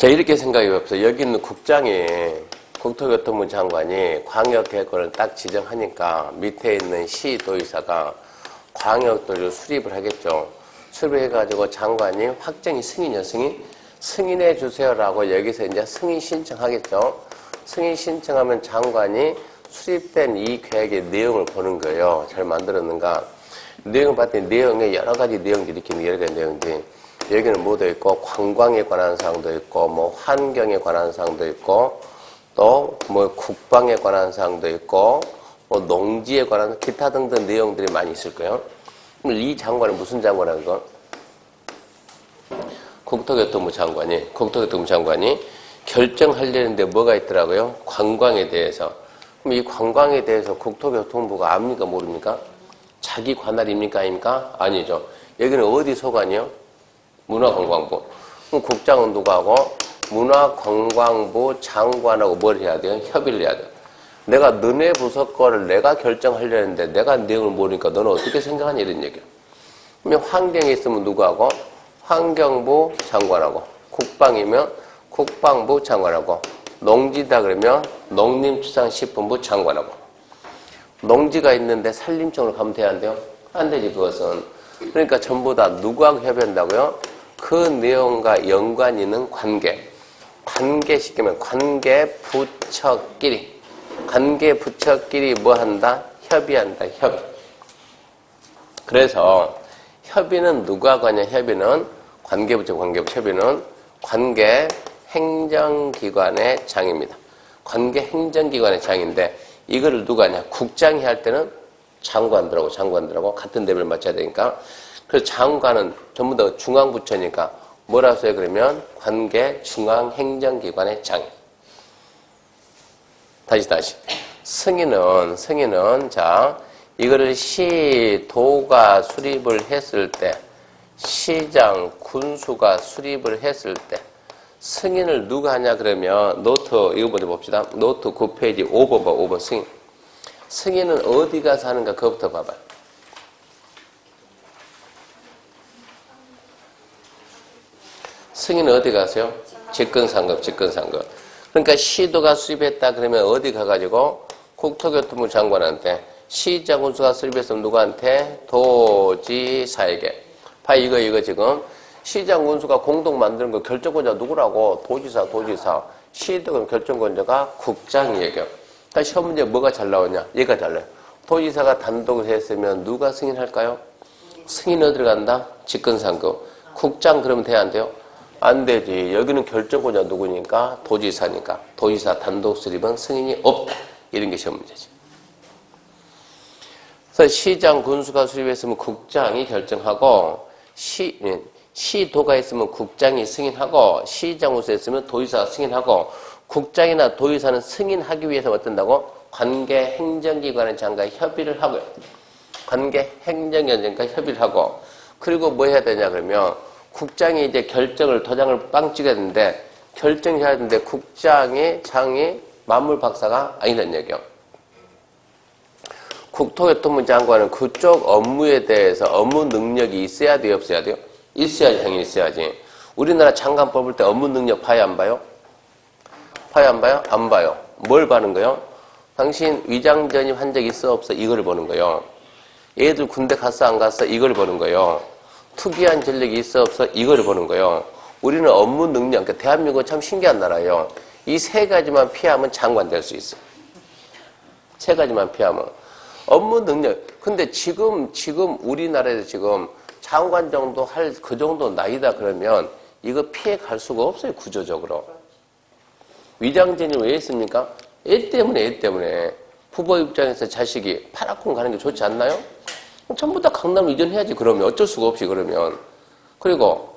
자, 이렇게 생각해 봅시다. 여기 있는 국장이, 국토교통부 장관이 광역계획권을 딱 지정하니까 밑에 있는 시도의사가 광역도를 수립을 하겠죠. 수립해가지고 장관이 확정이 승인이요, 승인? 승인해 주세요라고 여기서 이제 승인 신청하겠죠. 승인 신청하면 장관이 수립된 이 계획의 내용을 보는 거예요. 잘 만들었는가. 내용을 봤더니 내용에 여러 가지 내용들이 있긴 여러 가지 내용들이. 여기는 뭐도 있고, 관광에 관한 사항도 있고, 뭐, 환경에 관한 사항도 있고, 또, 뭐, 국방에 관한 사항도 있고, 뭐, 농지에 관한, 기타 등등 내용들이 많이 있을 거예요. 그럼 이 장관은 무슨 장관이라는 거? 국토교통부 장관이 결정하려는데 뭐가 있더라고요? 관광에 대해서. 그럼 이 관광에 대해서 국토교통부가 압니까? 모릅니까? 자기 관할입니까? 아닙니까? 아니죠. 여기는 어디 소관이요? 문화관광부. 그럼 국장은 누가 하고? 문화관광부 장관하고 뭘 해야 돼요? 협의를 해야 돼요. 내가 너네 부서 거를 내가 결정하려는데 내가 내용을 모르니까 너는 어떻게 생각하냐 이런 얘기예요. 그러면 환경에 있으면 누구 하고? 환경부 장관하고. 국방이면 국방부 장관하고. 농지다 그러면 농림축산식품부 장관하고. 농지가 있는데 산림청으로 가면 돼야 안 돼요? 안 되지 그것은. 그러니까 전부 다 누구하고 협의한다고요? 그 내용과 연관이 있는 관계. 관계시키면 관계부처끼리. 관계부처끼리 뭐 한다? 협의한다, 협의. 그래서 협의는 누구하고 하냐? 협의는 관계부처, 협의는 관계행정기관의 장입니다. 관계행정기관의 장인데 이거를 누가 하냐? 국장이 할 때는 장관들하고 같은 레벨을 맞춰야 되니까. 그래서 장관은 전부 다 중앙부처니까 뭐라 써요? 그러면 관계중앙행정기관의 장. 다시. 승인은 자, 이거를 시도가 수립을 했을 때, 시장, 군수가 수립을 했을 때, 승인을 누가 하냐 그러면 노트 이거 먼저 봅시다. 노트 9페이지 5번 봐. 5번 승인. 승인은 어디 가서 하는가 그거부터 봐봐. 승인은 어디 가세요? 직권상급. 그러니까 시도가 수립했다 그러면 어디 가가지고 국토교통부 장관한테, 시장 군수가 수립했으면 누구한테? 도지사에게. 봐, 이거 지금 시장 군수가 공동 만드는 거 결정권자 누구라고? 도지사. 시도 결정권자가 국장이 얘기해요. 그러니까 시험 문제 뭐가 잘 나오냐? 얘가 잘 나와요. 도지사가 단독을 했으면 누가 승인할까요? 승인 어디로 간다? 직권상급. 국장 그러면 돼야 안 돼요? 안 되지. 여기는 결정권자 누구니까? 도지사니까. 도지사 단독 수립은 승인이 없다. 이런 게 시험 문제지. 그래서 시장 군수가 수립했으면 국장이 결정하고, 시도가 있으면 국장이 승인하고, 시장 군수가 있으면 도지사가 승인하고, 국장이나 도지사는 승인하기 위해서 어떤다고? 관계행정기관의 장과 협의를 하고요. 관계행정기관과 협의를 하고, 그리고 뭐 해야 되냐 그러면 국장이 이제 결정을 도장을 빵 찍어야 되는데 결정해야 되는데 국장의 장이 만물 박사가 아니란 얘기예요. 국토교통부 장관은 그쪽 업무에 대해서 업무 능력이 있어야 돼요, 없어야 돼요? 있어야지, 당연히 있어야지. 우리나라 장관 뽑을 때 업무 능력 봐야 안 봐요? 봐야 안 봐요? 안 봐요. 뭘 봐는 거예요? 당신 위장 전입한 적 있어, 없어? 이걸 보는 거예요. 얘들 군대 갔어, 안 갔어? 이걸 보는 거예요. 특이한 전력이 있어, 없어? 이걸 보는 거예요. 우리는 업무 능력, 그러니까 대한민국은 참 신기한 나라예요. 이 세 가지만 피하면 장관 될 수 있어. 세 가지만 피하면. 업무 능력. 근데 지금 우리나라에서 지금 장관 정도 할 그 정도 나이다 그러면 이거 피해 갈 수가 없어요, 구조적으로. 위장전이 왜 있습니까? 애 때문에. 부모 입장에서 자식이 파라콘 가는 게 좋지 않나요? 전부 다 강남으로 이전해야지, 그러면. 어쩔 수가 없이, 그러면. 그리고,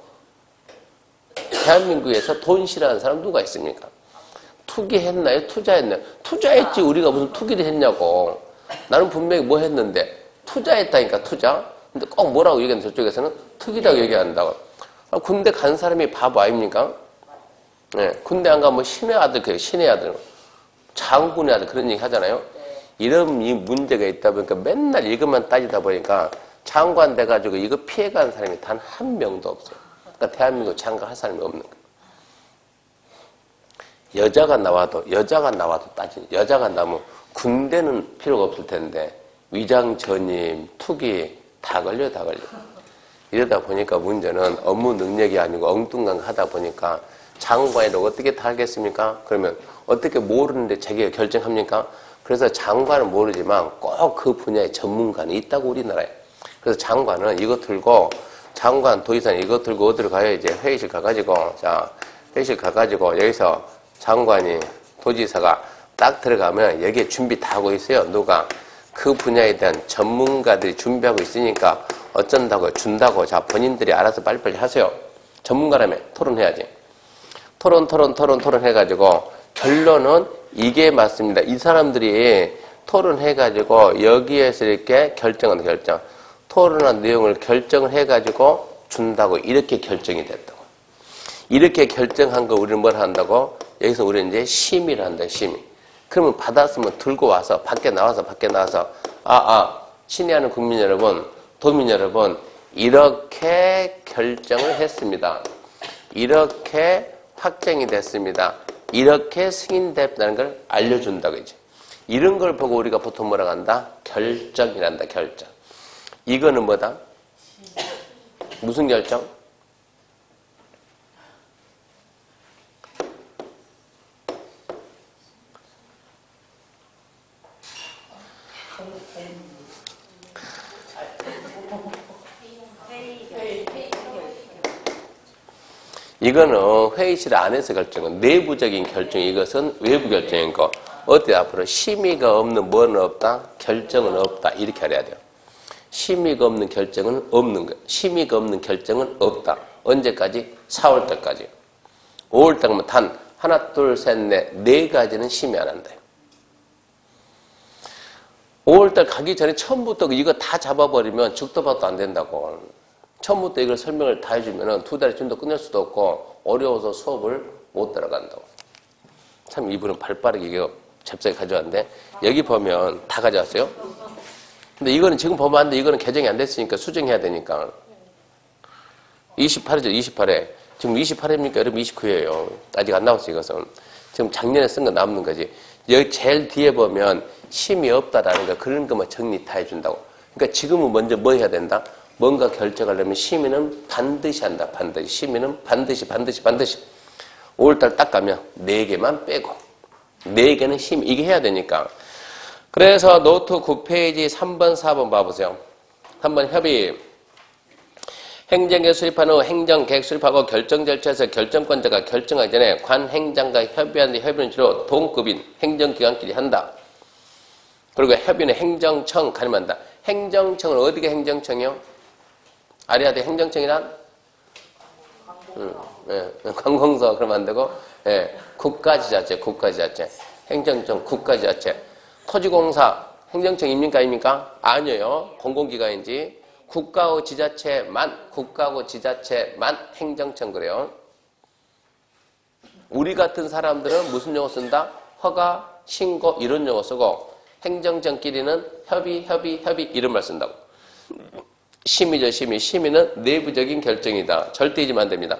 대한민국에서 돈 싫어하는 사람 누가 있습니까? 투기했나요? 투자했나요? 투자했지, 우리가 무슨 투기를 했냐고. 나는 분명히 뭐 했는데, 투자했다니까, 투자. 근데 꼭 뭐라고 얘기하는데 저쪽에서는 투기라고 얘기한다고. 군대 간 사람이 바보 아닙니까? 네, 군대 안 가면 뭐 신의 아들, 그래요, 신의 아들. 장군의 아들, 그런 얘기 하잖아요. 이런 이 문제가 있다 보니까 맨날 이것만 따지다 보니까 장관 돼가지고 이거 피해간 사람이 단 한 명도 없어요. 그러니까 대한민국 장관 할 사람이 없는 거예요. 여자가 나와도 여자가 나면 군대는 필요가 없을 텐데 위장 전임, 투기 다 걸려. 이러다 보니까 문제는 업무 능력이 아니고 엉뚱한 하다 보니까 장관이 어떻게 다 하겠습니까? 그러면 어떻게 모르는데 자기가 결정합니까? 그래서 장관은 모르지만 꼭 그 분야의 전문가는 있다고 우리나라에. 그래서 장관은 이거 들고 장관 도의사는 이거 들고 어디로 가요? 이제 회의실 가가지고 회의실 가가지고 여기서 장관이 도지사가 딱 들어가면 여기에 준비 다 하고 있어요. 누가? 그 분야에 대한 전문가들이 준비하고 있으니까 어쩐다고 준다고 자 본인들이 알아서 빨리빨리 하세요. 전문가라며 토론해야지. 토론 해가지고 결론은 이게 맞습니다. 이 사람들이 토론해가지고 여기에서 이렇게 결정. 토론한 내용을 결정을 해가지고 준다고 이렇게 결정이 됐다고. 이렇게 결정한 거 우리는 뭘 한다고? 여기서 우리는 이제 심의를 한다. 심의. 그러면 받았으면 들고 와서 밖에 나와서 친애하는 국민 여러분, 도민 여러분, 이렇게 결정을 했습니다. 이렇게 확정이 됐습니다. 이렇게 승인됐다는 걸 알려준다고 이제. 이런 걸 보고 우리가 보통 뭐라고 한다? 결정이란다. 결정. 이거는 뭐다? 무슨 결정? 이거는 회의실 안에서 결정은 내부적인 결정, 이것은 외부 결정인 거. 어때 앞으로 심의가 없는 뭐는 없다? 결정은 없다. 이렇게 알아야 돼요. 심의가 없는 결정은 없는 거. 심의가 없는 결정은 없다. 언제까지? 4월 달까지. 5월 달이면 단 하나, 둘, 셋, 넷, 네 가지는 심의 안 한다. 5월 달 가기 전에 처음부터 이거 다 잡아버리면 죽도 밥도 안 된다고. 처음부터 이걸 설명을 다 해주면은 2달에 좀 더 끝낼 수도 없고 어려워서 수업을 못 들어간다고. 참 이분은 발빠르게 이거 잽싸게 가져왔는데 여기 보면 다 가져왔어요. 근데 이거는 지금 보면 안 돼. 이거는 개정이 안 됐으니까 수정해야 되니까. 28회죠. 28회. 지금 28회입니까? 여러분 29회예요. 아직 안 나왔어 이것은. 지금 작년에 쓴 거 남는 거지. 여기 제일 뒤에 보면 심이 없다라는 거 그런 것만 정리 다 해준다고. 그러니까 지금은 먼저 뭐 해야 된다? 뭔가 결정하려면 심의는 반드시 한다. 반드시. 심의는 반드시. 5월달 딱 가면 4개만 빼고 4개는 심의. 이게 해야 되니까. 그래서 노트 9페이지 3번 4번 봐보세요. 3번 협의. 행정계 수립한 후 행정계획 수립하고 결정 절차에서 결정권자가 결정하기 전에 관 행장과 협의하는 협의는 주로 동급인 행정기관끼리 한다. 그리고 협의는 행정청 가림한다. 행정청은 어디가 행정청이요? 아리아드 행정청이란? 관공서 그러면 안 되고, 국가지자체. 행정청, 국가지자체. 토지공사, 행정청입니까? 아닙니까? 아니에요. 공공기관인지. 국가고 지자체만 행정청 그래요. 우리 같은 사람들은 무슨 용어 쓴다? 허가, 신고 이런 용어 쓰고 행정청끼리는 협의 이런 말 쓴다고. 심의죠. 심의는 내부적인 결정이다. 절대 잊으면 안 됩니다.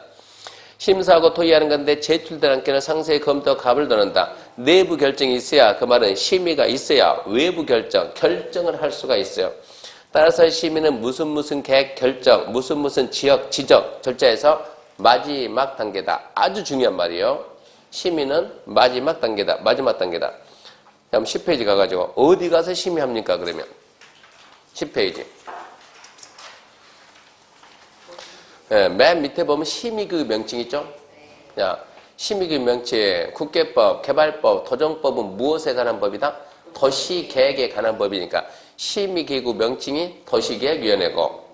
심사하고 토의하는 건데 제출된 안건을 상세히 검토하고 갑을 넣는다. 내부 결정이 있어야 그 말은 심의가 있어야 외부 결정을 할 수가 있어요. 따라서 심의는 무슨 계획 결정, 무슨 지역 지적 절차에서 마지막 단계다. 아주 중요한 말이에요. 심의는 마지막 단계다. 다음 10페이지 가가지고 어디 가서 심의합니까? 그러면 10페이지. 맨 밑에 보면 심의규 명칭 있죠? 심의규 명칭, 국계법, 개발법, 도정법은 무엇에 관한 법이다? 도시계획에 관한 법이니까 심의기구 명칭이 도시계획위원회고,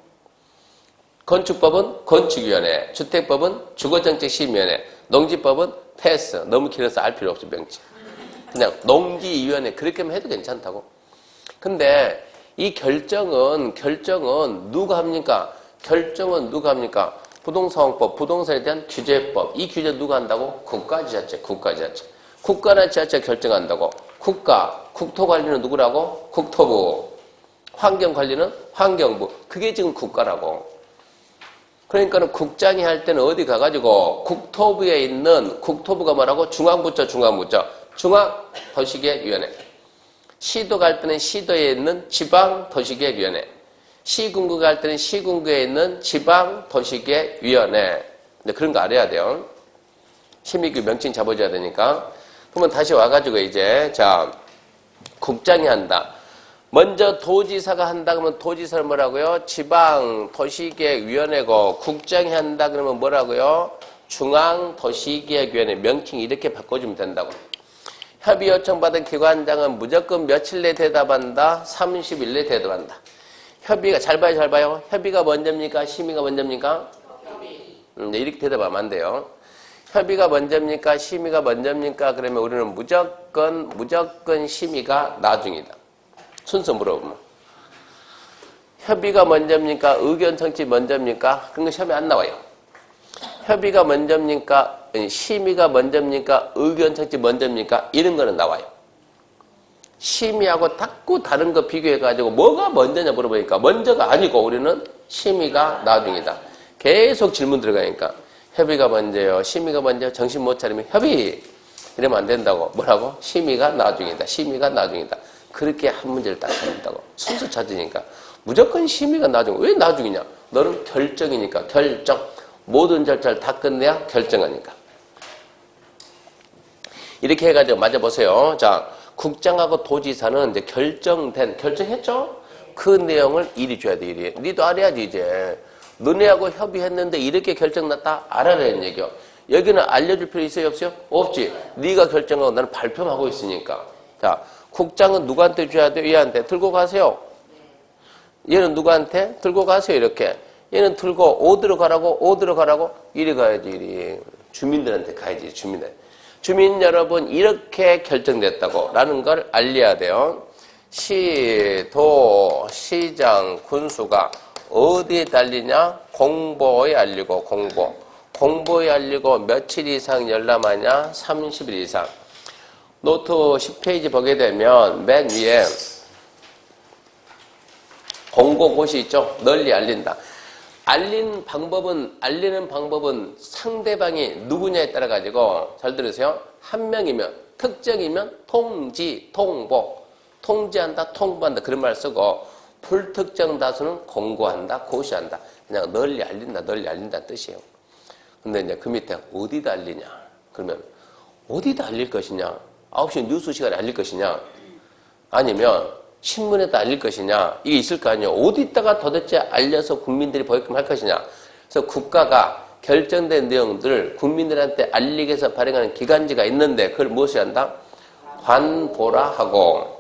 건축법은 건축위원회, 주택법은 주거정책심의위원회, 농지법은 패스. 너무 길어서 알 필요 없어 명칭. 그냥 농지위원회 그렇게만 해도 괜찮다고. 근데 이 결정은 누가 합니까? 부동산법, 부동산에 대한 규제법. 이 규제 누가 한다고? 국가지자체. 국가나 지자체가 결정한다고. 국토관리는 누구라고? 국토부. 환경관리는 환경부. 그게 지금 국가라고. 그러니까는 국장이 할 때는 어디 가가지고 국토부에 있는 국토부가 뭐라고? 중앙부처. 중앙도시계획위원회. 시도 갈 때는 시도에 있는 지방도시계획위원회. 시군구 갈 때는 시군구에 있는 지방도시계획위원회. 그런 거 알아야 돼요. 심의규 명칭 잡아줘야 되니까. 그러면 다시 와가지고 이제 자 국장이 한다. 먼저 도지사가 한다 그러면 도지사는 뭐라고요? 지방도시계획위원회고 국장이 한다 그러면 뭐라고요? 중앙도시계획위원회. 명칭 이렇게 바꿔주면 된다고. 협의 요청받은 기관장은 무조건 며칠 내에 대답한다? 30일 내에 대답한다. 협의가 잘 봐요. 협의가 먼저입니까? 심의가 먼저입니까? 협의. 이렇게 대답하면 안 돼요. 협의가 먼저입니까? 심의가 먼저입니까? 그러면 우리는 무조건 심의가 나중이다. 순서 물어보면. 협의가 먼저입니까? 의견 청취 먼저입니까? 그런 거 시험에 안 나와요. 협의가 먼저입니까? 심의가 먼저입니까? 의견 청취 먼저입니까? 이런 거는 나와요. 심의하고 자꾸 다른 거 비교해가지고 뭐가 먼저냐 물어보니까 먼저가 아니고 우리는 심의가 나중이다. 계속 질문 들어가니까 협의가 먼저요. 심의가 먼저. 정신 못 차리면 협의. 이러면 안 된다고. 뭐라고? 심의가 나중이다. 심의가 나중이다. 그렇게 한 문제를 딱 한다고. 순서 찾으니까. 무조건 심의가 나중. 왜 나중이냐? 너는 결정이니까. 결정. 모든 절차를 다 끝내야 결정하니까. 이렇게 해가지고 맞아보세요. 자, 국장하고 도지사는 이제 결정했죠? 그 내용을 이리 줘야 돼, 이리. 니도 알아야지, 이제. 너네하고 협의했는데 이렇게 결정났다? 알아라는 얘기요. 여기는 알려줄 필요 있어요, 없어요? 없지. 네가 결정하고 나는 발표만 하고 있으니까. 자, 국장은 누구한테 줘야 돼요? 얘한테. 들고 가세요. 얘는 누구한테? 들고 가세요, 이렇게. 얘는 들고 어디로 가라고? 이리 가야지, 이리. 주민들한테 가야지, 주민들. 주민 여러분, 이렇게 결정됐다고 라는 걸 알려야 돼요. 도, 시장, 군수가 어디에 달리냐? 공보에 알리고, 공보에 알리고 며칠 이상 열람하냐? 30일 이상. 노트 10페이지 보게 되면 맨 위에 공고고시 있죠? 널리 알린다. 알리는 방법은 상대방이 누구냐에 따라 가지고 잘 들으세요. 한 명이면 특정이면 통지, 통보한다, 통보한다 그런 말 쓰고 불특정 다수는 공고한다, 고시한다. 그냥 널리 알린다 뜻이에요. 근데 이제 그 밑에 어디다 알리냐? 그러면 어디다 알릴 것이냐? 9시 뉴스 시간에 알릴 것이냐? 아니면 신문에다 알릴 것이냐? 이게 있을 거 아니에요. 어디다가 도대체 알려서 국민들이 보게끔 할 것이냐? 그래서 국가가 결정된 내용들을 국민들한테 알리기 위해서 발행하는 기관지가 있는데 그걸 무엇이 한다? 관보라 하고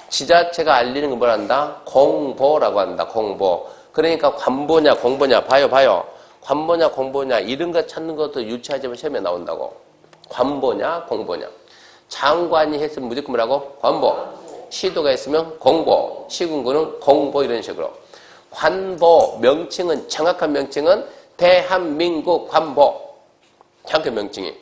지자체가 알리는 건 뭘 한다? 공보라고 한다. 공보. 그러니까 관보냐 공보냐 봐요. 관보냐 공보냐 이런 거 찾는 것도 유치하지만 시험에 나온다고. 관보냐 공보냐. 장관이 했으면 무조건 뭐라고? 관보. 시도가 있으면 공보. 시군구는 공보 이런 식으로. 관보 명칭은 정확한 명칭은 대한민국 관보. 정확한 명칭이.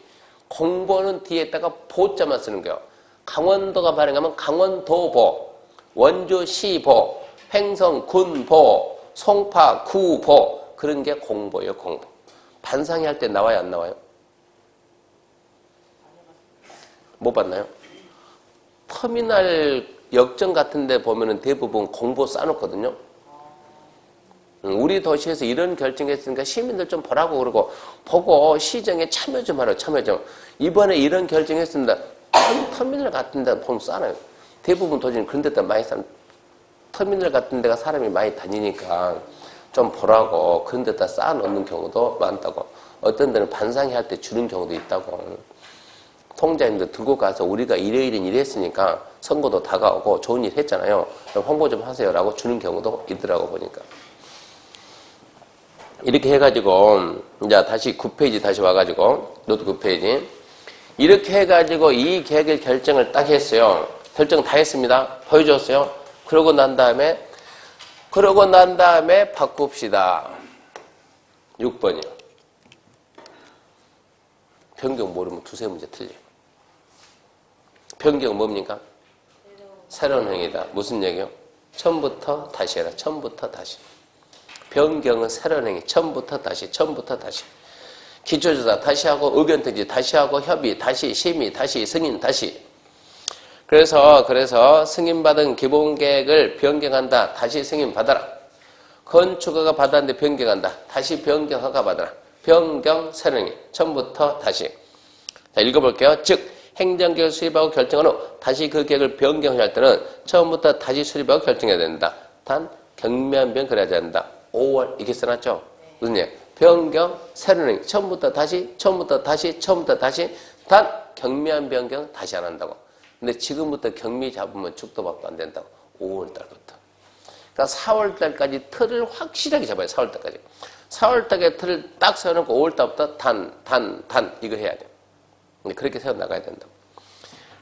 공보는 뒤에다가 보자만 쓰는 거예요. 강원도가 발행하면 강원도보, 원주시보, 횡성군보, 송파구보 그런 게 공보예요. 공보. 반상회 할 때 나와요 안 나와요? 못 봤나요? 터미널 역정 같은 데 보면은 대부분 공보 싸놓거든요. 우리 도시에서 이런 결정했으니까 시민들 좀 보라고 그러고 보고 시정에 참여 좀 하라고 참여 좀. 이번에 이런 결정했습니다. 터미널 같은 데 보면 싸놔요. 대부분 도시는 그런 데다 많이 싸. 터미널 같은 데가 사람이 많이 다니니까 좀 보라고 그런 데다 쌓아놓는 경우도 많다고. 어떤 데는 반상회 할 때 주는 경우도 있다고. 통장님도 들고 가서 우리가 이랬으니까 선거도 다가오고 좋은 일 했잖아요. 홍보 좀 하세요라고 주는 경우도 있더라고 보니까. 이렇게 해가지고 이제 다시 9페이지 다시 와가지고 노트 9페이지 이렇게 해가지고 이 계획을 결정을 딱 했어요. 결정 다 했습니다. 보여줬어요. 그러고 난 다음에 바꿉시다. 6번이요. 변경 모르면 두세 문제 틀려요. 변경은 뭡니까? 새로운 행위다. 무슨 얘기요? 처음부터 다시 해라. 처음부터 다시. 변경은 새로운 행위. 처음부터 다시. 기초조사 다시 하고, 의견통지 다시 하고, 협의 다시, 심의 다시, 승인 다시. 그래서 승인받은 기본계획을 변경한다. 다시 승인받아라. 건축허가 받았는데 변경한다. 다시 변경허가 받아라. 변경 새로운 행위. 처음부터 다시. 자, 읽어볼게요. 즉 행정계획을 수립하고 결정한 후 다시 그 계획을 변경해야 할 때는 처음부터 다시 수립하고 결정해야 된다. 단 경미한 변경 그래야 된다. 5월 이렇게 써놨죠? 무슨 얘기? 변경 새로운 행위. 처음부터 다시 단 경미한 변경 다시 안 한다고. 근데 지금부터 경미 잡으면 죽도 밥도 안 된다고. 5월 달부터. 그러니까 4월 달까지 틀을 확실하게 잡아요. 4월 달까지. 4월 달에 틀을 딱 세워놓고 5월 달부터 단 이거 해야 돼요. 그렇게 세워나가야 된다.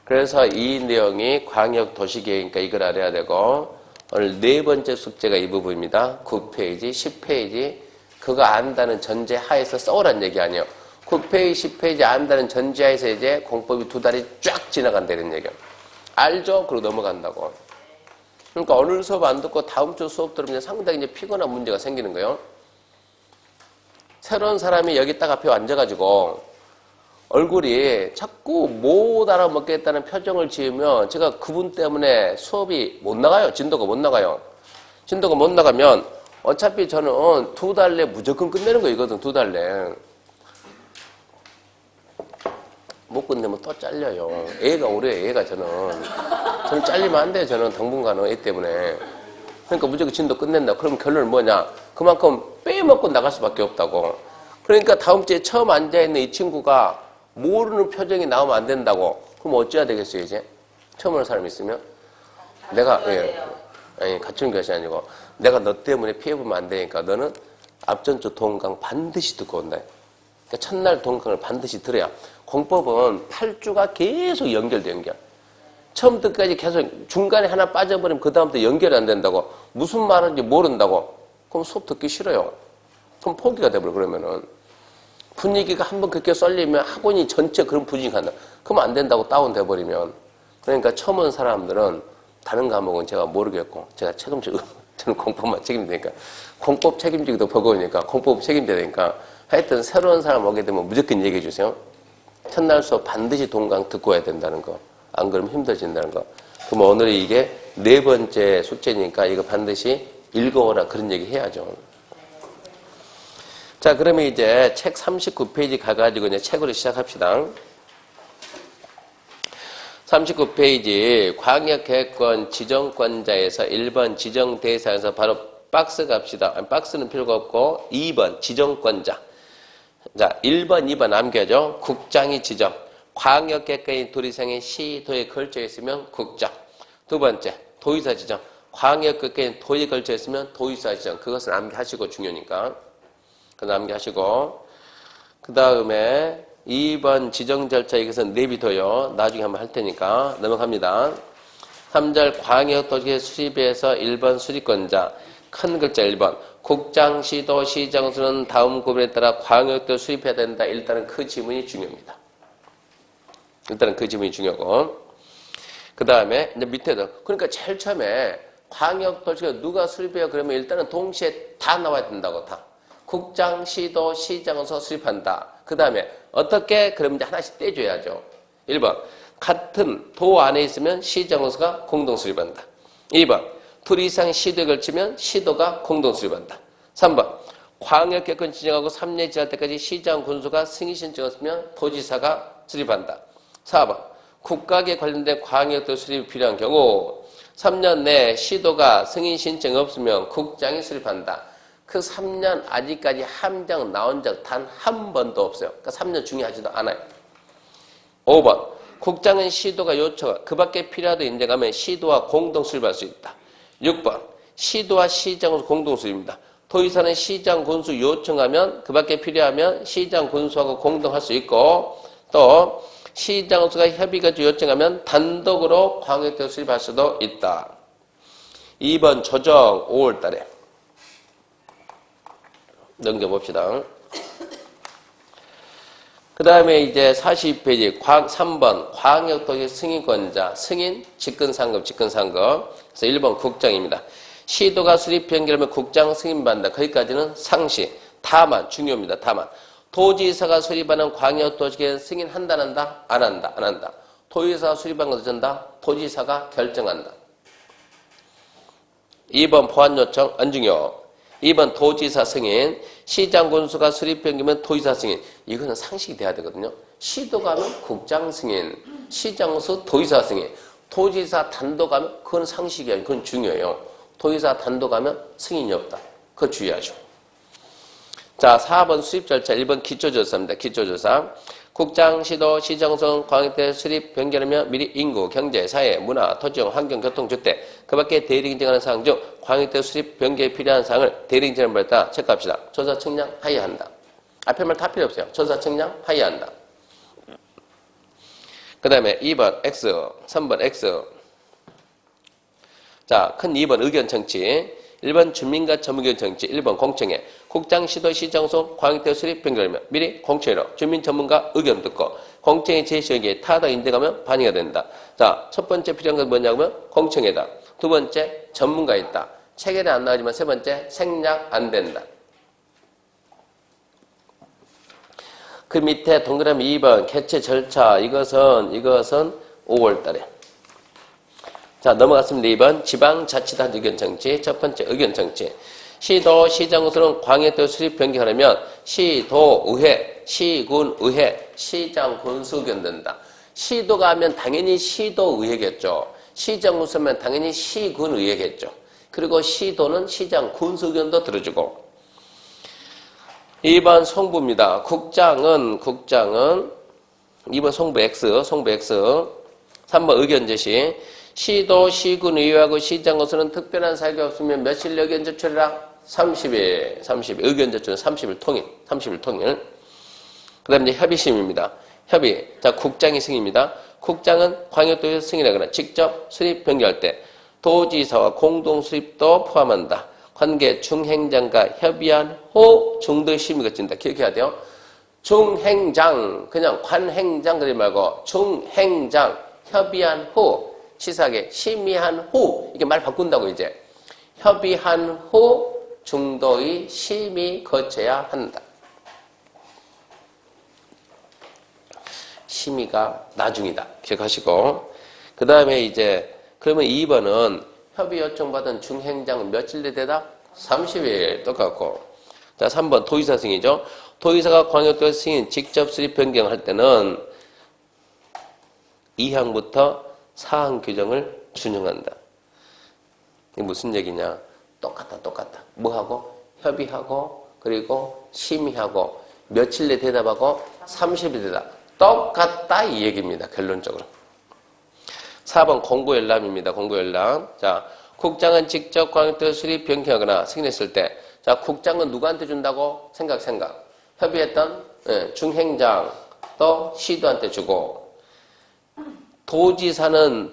그래서 이 내용이 광역도시계획이니까 이걸 알아야 되고 오늘 네 번째 숙제가 이 부분입니다. 9페이지, 10페이지 그거 안다는 전제 하에서 써오란 얘기 아니에요. 9페이지, 10페이지 안다는 전제 하에서 이제 공법이 두 달이 쫙 지나간다는 얘기예요. 알죠? 그러고 넘어간다고. 그러니까 오늘 수업 안 듣고 다음 주 수업 들으면 상당히 이제 피곤한 문제가 생기는 거예요. 새로운 사람이 여기 딱 앞에 앉아가지고 얼굴이 자꾸 못 알아먹겠다는 표정을 지으면 제가 그분 때문에 수업이 못 나가요. 진도가 못 나가요. 진도가 못 나가면 어차피 저는 두 달 내 무조건 끝내는 거이거든. 두 달 내. 못 끝내면 또 잘려요. 애가 오래요. 애가 저는 잘리면 안 돼요. 저는 당분간은 애 때문에. 그러니까 무조건 진도 끝낸다. 그럼 결론은 뭐냐? 그만큼 빼먹고 나갈 수밖에 없다고. 그러니까 다음 주에 처음 앉아있는 이 친구가 모르는 표정이 나오면 안 된다고. 그럼 어찌해야 되겠어요, 이제? 처음 오는 사람이 있으면? 내가, 아니, 같이 오는 것이 아니고, 내가 너 때문에 피해보면 안 되니까 너는 앞전주 동강 반드시 듣고 온다. 그러니까 첫날 동강을 반드시 들어야. 공법은 8주가 계속 연결돼, 연결. 처음부터 끝까지 계속 중간에 하나 빠져버리면 그다음부터 연결이 안 된다고. 무슨 말인지 모른다고. 그럼 수업 듣기 싫어요. 그럼 포기가 돼버려, 그러면은. 분위기가 한번 그렇게 썰리면 학원이 전체 그런 분위기가 간다. 그러면 안 된다고 다운돼버리면. 그러니까 처음 온 사람들은 다른 과목은 제가 모르겠고, 제가 책임지고, 저는 공법만 책임지니까. 공법 책임지기도 버거우니까, 공법 책임져야 되니까. 하여튼 새로운 사람 오게 되면 무조건 얘기해 주세요. 첫날 수업 반드시 동강 듣고 와야 된다는 거. 안 그러면 힘들어진다는 거. 그럼 오늘이 이게 네 번째 숙제니까 이거 반드시 읽어오라 그런 얘기 해야죠. 자, 그러면 이제 책 39페이지 가가지고 이제 책으로 시작합시다. 39페이지 광역계획권 지정권자에서 1번 지정대상에서 바로 박스 갑시다. 아니, 박스는 필요가 없고 2번 지정권자. 자, 1번, 2번 남겨줘. 국장이 지정. 광역계획권이 도의상의 시도에 걸쳐 있으면 국장. 두 번째, 도의사 지정. 광역계획권이 도에 걸쳐 있으면 도의사 지정. 그것을 암기하시고 중요하니까. 남기하시고 그 다음에 2번 지정 절차 이것은 내비둬요. 나중에 한번 할 테니까 넘어갑니다. 3절 광역도시계획 수립에서 1번 수립권자 큰 글자 1번 국장, 시도, 시장수는 다음 구분에 따라 광역도 수립해야 된다. 일단은 그 지문이 중요합니다. 일단은 그 지문이 중요하고 그 다음에 이제 밑에도 그러니까 제일 처음에 광역도시계획 누가 수립해요? 그러면 일단은 동시에 다 나와야 된다고 다. 국장, 시도, 시장서 수립한다. 그 다음에 어떻게? 그러면 이제 하나씩 떼줘야죠. 1번 같은 도 안에 있으면 시장서가 공동 수립한다. 2번 둘 이상 시도에 걸치면 시도가 공동 수립한다. 3번 광역계획권 지정하고 3년 지날 때까지 시장 군수가 승인 신청했으면 도지사가 수립한다. 4번 국가계 관련된 광역도 수립이 필요한 경우 3년 내에 시도가 승인 신청이 없으면 국장이 수립한다. 그 3년 아직까지 함정 나온 적 단 한 번도 없어요. 그러니까 3년 중요하지도 않아요. 5번 국장은 시도가 요청, 그 밖에 필요하다 인정하면 시도와 공동 수립할 수 있다. 6번 시도와 시장으로 공동 수립입니다. 도의사는 시장 군수 요청하면 그 밖에 필요하면 시장 군수하고 공동할 수 있고 또 시장 군수가 협의가 요청하면 단독으로 광역도 수립할 수도 있다. 2번 조정 5월 달에 넘겨봅시다. 그 다음에 이제 42페이지 3번 광역도시 승인권자 승인 직권상급 그래서 1번 국장입니다. 시도가 수립 변경하면 국장 승인받는다. 거기까지는 상시. 다만 중요합니다. 다만 도지사가 수립하는 광역도시계획 승인한다 안 한다? 안 한다. 안 한다. 도지사가 수립한 것을 전다. 도지사가 결정한다. 2번 보완 요청 안 중요. 2번 도지사 승인. 시장 군수가 수립 변경하면 도지사 승인. 이거는 상식이 돼야 되거든요. 시도가 하면 국장 승인. 시장수 도지사 승인. 도지사 단독 하면 그건 상식이 아니고 그건 중요해요. 도지사 단독 하면 승인이 없다. 그거 주의하죠. 자, 4번 수립 절차, 1번 기초조사입니다. 기초조사. 국장, 시도, 시정성, 광역대 수립 변경하면 미리 인구, 경제, 사회, 문화, 토지형, 환경, 교통, 주택 그 밖에 대리 경쟁하는 사항 중 광역대 수립 변경에 필요한 사항을 대리 경쟁을 벌였다. 체크합시다. 조사 측량 하이한다. 앞에 말 다 필요 없어요. 조사 측량 하이한다. 그 다음에 2번 X, 3번 X. 자, 큰 2번 의견 청취. 1번 주민과 전문의견 정치, 1번 공청회. 국장, 시도, 시정소, 광역대 수립 변경하면 미리 공청회로 주민 전문가 의견 듣고 공청회 제시 의견에 타다 인정하면 반영이 된다. 자, 첫 번째 필요한 건 뭐냐면 공청회다. 두 번째 전문가 있다. 체계는 안 나오지만 세 번째 생략 안 된다. 그 밑에 동그라미 2번 개최 절차. 이것은 5월 달에. 자, 넘어갔습니다. 2번 지방자치단 의견 정치. 첫 번째 의견 정치. 시도, 시장구는 광역도 수립 변경하려면 시도의회, 시군의회, 시장군수 의견 된다. 시도가 하면 당연히 시도의회겠죠. 시장구수면 당연히 시군의회겠죠. 그리고 시도는 시장군수 의견도 들어주고. 2번 송부입니다. 국장은 2번 송부 X. 3번 의견 제시. 시도, 시군, 의회하고 시장으로서는 특별한 사유가 없으면 며칠 의견 제출이라? 30일. 의견 제출은 30일 통일. 그 다음에 이제 협의심입니다. 협의. 자, 국장이 승인입니다. 국장은 광역도에서 승인하거나 직접 수립 변경할 때 도지사와 공동 수립도 포함한다. 관계 중행장과 협의한 후 중도 심의가 진다. 기억해야 돼요. 중행장, 그냥 관행장 그러지 말고 중행장, 협의한 후. 시사하게 심의한 후 이게 말 바꾼다고 이제 협의한 후 중도의 심의 거쳐야 한다. 심의가 나중이다. 기억하시고 그 다음에 이제 그러면 2번은 협의 요청받은 중행장은 며칠 내 대답? 30일 똑같고. 자, 3번 도의사 승인이죠. 도의사가 광역도 승인 직접 수립 변경할 때는 2항부터 사항 규정을 준용한다. 이게 무슨 얘기냐? 똑같다. 뭐하고? 협의하고 그리고 심의하고 며칠 내 대답하고 30일 대답. 똑같다 이 얘기입니다. 결론적으로. 4번 공고열람입니다. 공고열람. 자, 국장은 직접 광역도 수립 변경하거나 승인했을 때 자, 국장은 누구한테 준다고? 생각. 협의했던 중행장 또 시도한테 주고 도지사는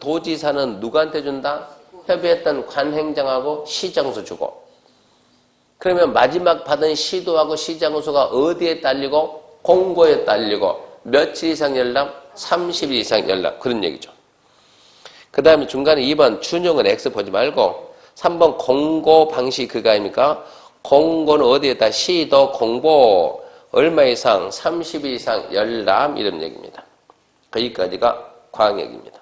누구한테 준다? 협의했던 관행장하고 시장수 주고. 그러면 마지막 받은 시도하고 시장수가 어디에 딸리고? 공고에 딸리고. 며칠 이상 열람? 30일 이상 열람. 그런 얘기죠. 그 다음에 중간에 2번 준용은 X 보지 말고 3번 공고 방식 그거 아닙니까? 공고는 어디에다? 시도 공고 얼마 이상? 30일 이상 열람 이런 얘기입니다. 거기까지가 광역입니다.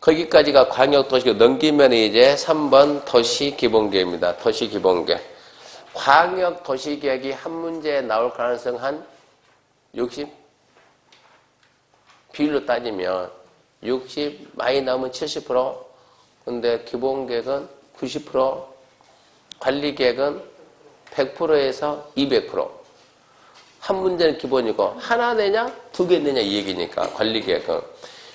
거기까지가 광역도시계획 넘기면 이제 3번 도시기본계획입니다. 도시기본계획. 광역도시계획이 한 문제에 나올 가능성 한 60? 비율로 따지면 60 많이 나오면 70%, 근데 기본계획은 90%, 관리계획은 100%에서 200%. 한 문제는 기본이고 하나 내냐 두 개 내냐 이 얘기니까 관리계획은.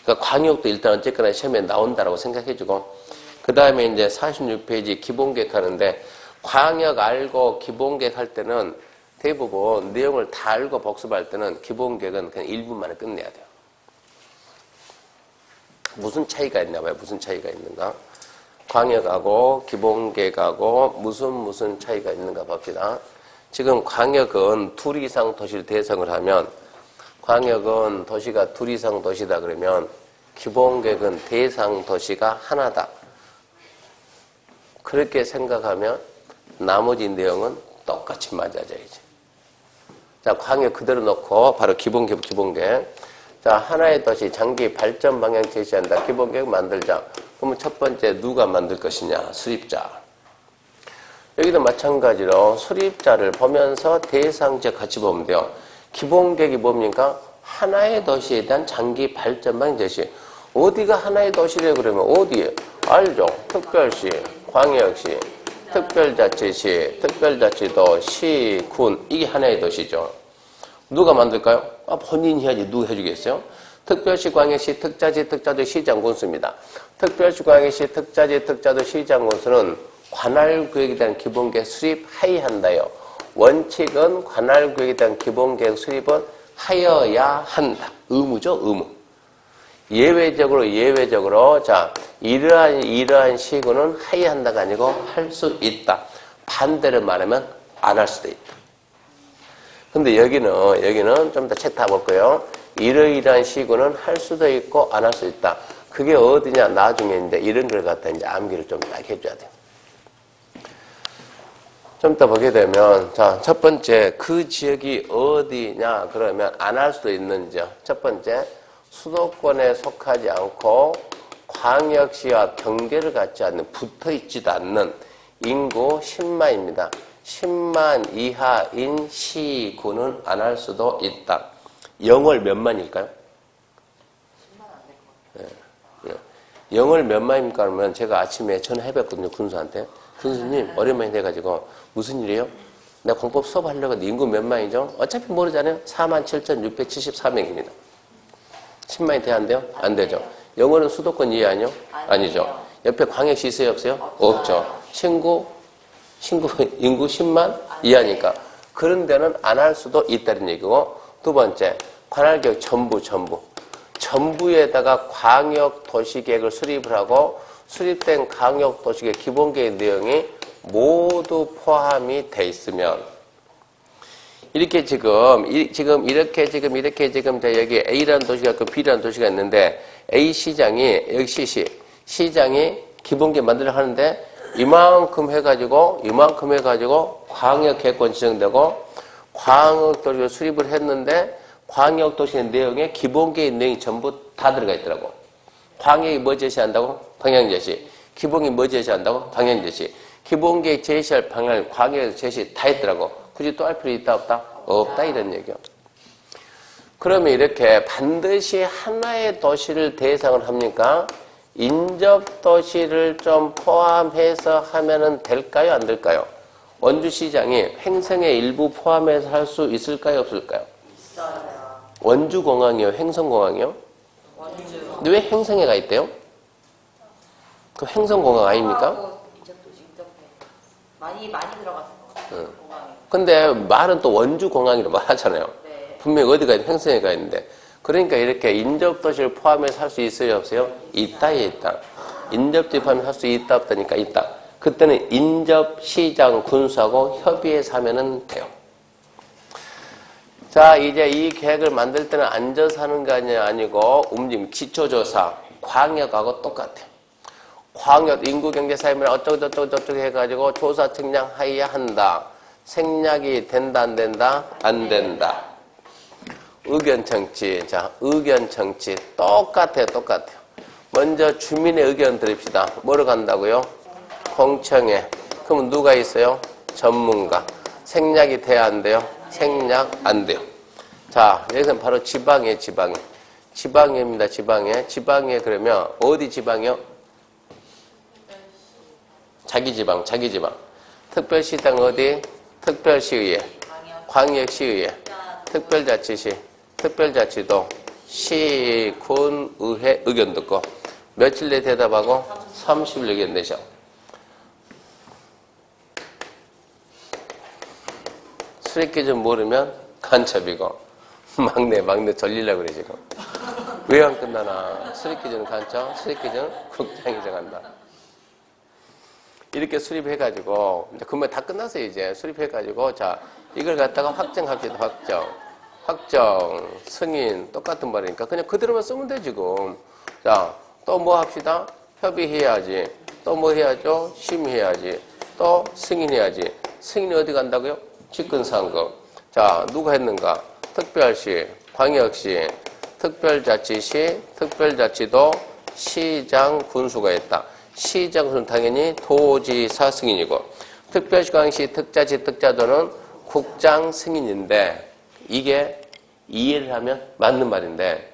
그러니까 광역도 일단 어쨌거나 시험에 나온다라고 생각해주고 그 다음에 이제 46페이지 기본계획 하는데 광역 알고 기본계획 할 때는 대부분 내용을 다 알고 복습할 때는 기본계획은 그냥 1분 만에 끝내야 돼요. 무슨 차이가 있나 봐요. 무슨 차이가 있는가? 광역하고 기본계획하고 무슨 차이가 있는가 봅시다. 지금 광역은 둘 이상 도시를 대상을 하면 광역은 도시가 둘 이상 도시다 그러면 기본계획은 대상 도시가 하나다. 그렇게 생각하면 나머지 내용은 똑같이 맞아져야지. 자, 광역 그대로 놓고 바로 기본계획. 자, 하나의 도시 장기 발전 방향 제시한다. 기본계획 만들자. 그러면 첫 번째 누가 만들 것이냐? 수립자. 여기도 마찬가지로 수립자를 보면서 대상자 같이 보면 돼요. 기본계획이 뭡니까? 하나의 도시에 대한 장기 발전 방향 제시. 어디가 하나의 도시래 그러면 어디에? 알죠. 특별시, 광역시, 특별자치시, 특별자치도, 시, 군. 이게 하나의 도시죠. 누가 만들까요? 본인이 해야지. 누가 해주겠어요? 특별시, 광역시, 특자지, 특자도, 시장, 군수입니다. 특별시, 광역시, 특자지, 특자도, 시장, 군수는 관할구역에 대한 기본계획 수립 하여한다요. 원칙은 관할구역에 대한 기본계획 수립은 하여야 한다. 의무죠, 의무. 예외적으로, 자, 이러한 시군은 하여한다가 아니고 할 수 있다. 반대로 말하면 안 할 수도 있다. 근데 여기는 좀 더 책 다 볼게요. 이러이러한 시군은 할 수도 있고 안 할 수 있다. 그게 어디냐, 나중에 이제 이런 걸 갖다 이제 암기를 좀 딱 해줘야 돼요. 좀 더 보게 되면, 자, 첫 번째, 그 지역이 어디냐, 그러면 안 할 수도 있는 지역. 첫 번째, 수도권에 속하지 않고 광역시와 경계를 갖지 않는, 붙어 있지도 않는 인구 10만입니다. 10만 이하인 시군은 안 할 수도 있다. 영월 몇 만일까요? 10만 안 될 것 같아요. 영월 몇 만입니까? 그러면 제가 아침에 전화해봤거든요, 군수한테. 군수님, 오랜만에 돼가지고, 무슨 일이에요? 내가 공법 수업하려고 하는데 인구 몇 만이죠? 어차피 모르잖아요? 47,674명입니다. 10만이 돼야 안 돼요? 안 되죠. 영월은 수도권 이해 아니요? 아니죠. 옆에 광역시 있어요, 없어요? 없죠. 신구 인구 10만 이하니까. 그런 데는 안 할 수도 있다는 얘기고, 두 번째, 관할계획 전부에다가 광역도시계획을 수립을 하고 수립된 광역도시계획 기본계획 내용이 모두 포함이 돼 있으면 이렇게 지금 이렇게 여기 A라는 도시가 있고 B라는 도시가 있는데 A 시장이 여기 시장이 기본계획 만들려고 하는데 이만큼 해가지고 광역계획권 지정되고 광역도시를 수립을 했는데 광역도시의 내용에 기본계획 내용이 전부 다 들어가 있더라고. 광역이 뭐 제시한다고? 방향제시. 기본이 뭐 제시한다고? 방향제시. 기본계획 제시할 방향을 광역 제시 다 했더라고. 굳이 또 할 필요 있다 없다? 없다 이런 얘기야. 그러면 이렇게 반드시 하나의 도시를 대상을 합니까? 인접도시를 좀 포함해서 하면은 될까요? 안 될까요? 원주시장이 횡성의 일부 포함해서 할 수 있을까요? 없을까요? 있어요. 원주공항이요? 횡성공항이요? 원주. 근데 왜 횡성에 가 있대요? 그 횡성공항 아닙니까? 인접도시, 인접해. 많이 들어갔을 것 같아요. 공항에. 근데 말은 또 원주공항이라고 말하잖아요. 네. 분명히 어디가 있는 횡성에 가 있는데. 그러니까 이렇게 인접도시를 포함해서 할 수 있어요? 없어요? 있다. 인접도시 포함해서 할 수 있다 없다니까 있다. 그때는 인접시장 군수하고 협의해서 하면 돼요. 자, 이제 이 계획을 만들 때는 앉아서 하는 게 아니고 움직임, 기초조사, 광역하고 똑같아요. 광역, 인구경제사회면 어쩌고 해가지고 조사 측량 하여야 한다. 생략이 된다, 안 된다? 안 된다. 의견청취. 자, 의견청취. 똑같아요. 먼저 주민의 의견 들읍시다. 뭐로 간다고요? 공청회. 그럼 누가 있어요? 전문가. 생략이 돼야 안 돼요? 생략 안 돼요. 자, 여기서는 바로 지방이에요. 지방입니다. 지방에 그러면 어디 지방이요? 자기 지방. 특별시당 어디? 특별시의회. 광역시의회. 특별자치도. 시, 군, 의회 의견 듣고 며칠 내에 대답하고 30일 의견 내셔. 수립기준 모르면 간첩이고 막내 절리려고 그래 지금. 왜 안 끝나나? 수립기준은 간첩, 수립기준 국장이 정한다. 이렇게 수립해가지고 이제 그러면 다 끝났어요. 이제 수립해가지고 자 이걸 갖다가 확정합시다. 확정 승인 똑같은 말이니까 그냥 그대로만 쓰면 돼 지금. 자 또 뭐 합시다. 협의해야지. 또 뭐 해야죠? 심의해야지. 또 승인해야지. 승인이 어디 간다고요? 직권상금. 자, 누가 했는가? 특별시, 광역시, 특별자치시, 특별자치도, 시장, 군수가 했다. 시장, 군수는 당연히 도지사 승인이고, 특별시, 광역시, 특자시, 특자도는 국장 승인인데, 이게 이해를 하면 맞는 말인데,